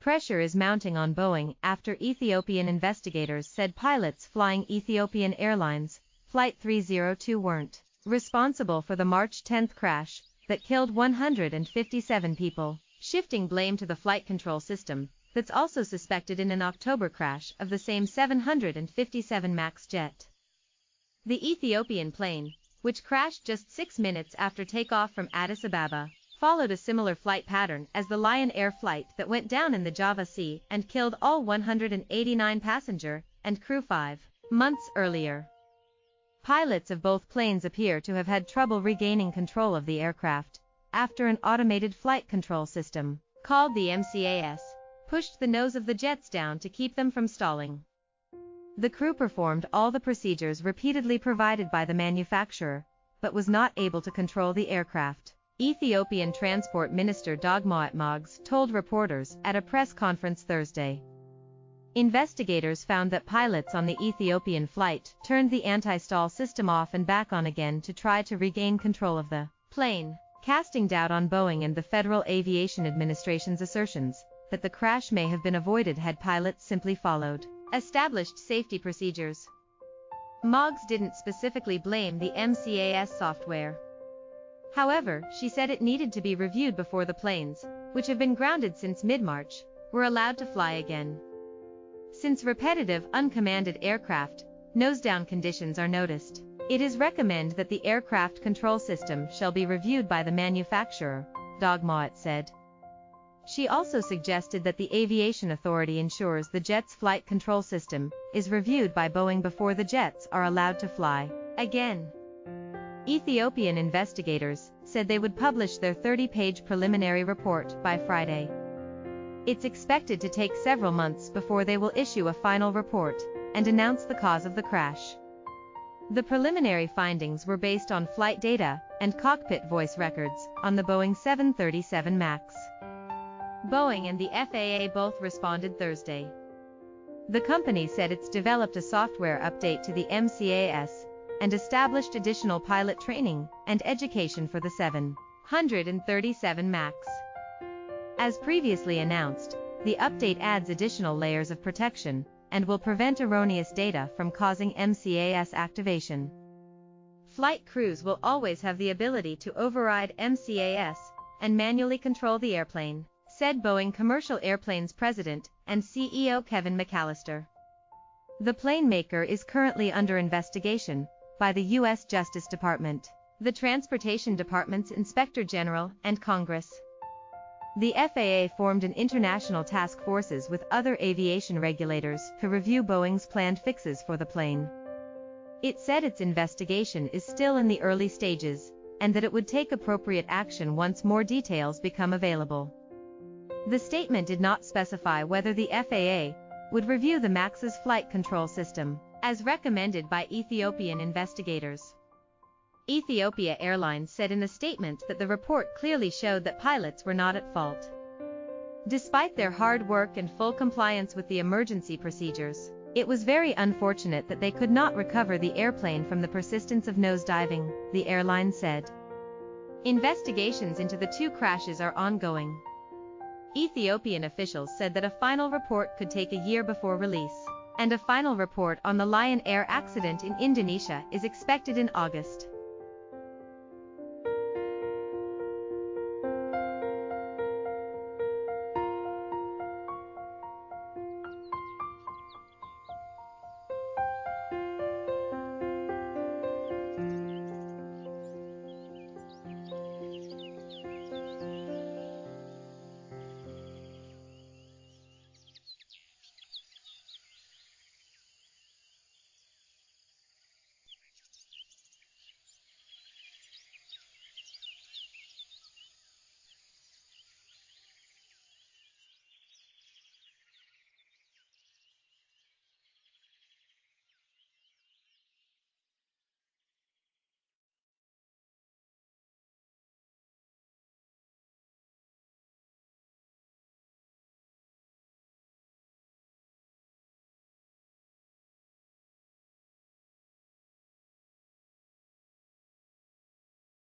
Pressure is mounting on Boeing after Ethiopian investigators said pilots flying Ethiopian Airlines Flight 302 weren't responsible for the March 10 crash that killed 157 people, shifting blame to the flight control system that's also suspected in an October crash of the same 757 MAX jet. The Ethiopian plane, which crashed just 6 minutes after takeoff from Addis Ababa, followed a similar flight pattern as the Lion Air flight that went down in the Java Sea and killed all 189 passenger and crew 5 months earlier. Pilots of both planes appear to have had trouble regaining control of the aircraft after an automated flight control system, called the MCAS, pushed the nose of the jets down to keep them from stalling. The crew performed all the procedures repeatedly provided by the manufacturer, but was not able to control the aircraft, Ethiopian Transport Minister Dagmawit Moges told reporters at a press conference Thursday. Investigators found that pilots on the Ethiopian flight turned the anti-stall system off and back on again to try to regain control of the plane, casting doubt on Boeing and the Federal Aviation Administration's assertions that the crash may have been avoided had pilots simply followed established safety procedures. Moges didn't specifically blame the MCAS software. However, she said it needed to be reviewed before the planes, which have been grounded since mid-March, were allowed to fly again. Since repetitive, uncommanded aircraft nose-down conditions are noticed, it is recommended that the aircraft control system shall be reviewed by the manufacturer, Dagmawit said. She also suggested that the Aviation Authority ensures the jet's flight control system is reviewed by Boeing before the jets are allowed to fly again. Ethiopian investigators said they would publish their 30-page preliminary report by Friday. It's expected to take several months before they will issue a final report and announce the cause of the crash. The preliminary findings were based on flight data and cockpit voice records on the Boeing 737 MAX. Boeing and the FAA both responded Thursday. The company said it's developed a software update to the MCAS and established additional pilot training and education for the 737 MAX. As previously announced, the update adds additional layers of protection and will prevent erroneous data from causing MCAS activation. Flight crews will always have the ability to override MCAS and manually control the airplane, said Boeing Commercial Airplanes President and CEO Kevin McAllister. The plane maker is currently under investigation by the U.S. Justice Department, the Transportation Department's Inspector General, and Congress. The FAA formed an international task forces with other aviation regulators to review Boeing's planned fixes for the plane. It said its investigation is still in the early stages, and that it would take appropriate action once more details become available. The statement did not specify whether the FAA would review the MAX's flight control system, as recommended by Ethiopian investigators. Ethiopia Airlines said in a statement that the report clearly showed that pilots were not at fault. Despite their hard work and full compliance with the emergency procedures, it was very unfortunate that they could not recover the airplane from the persistence of nosediving, the airline said. Investigations into the two crashes are ongoing. Ethiopian officials said that a final report could take a year before release, and a final report on the Lion Air accident in Indonesia is expected in August.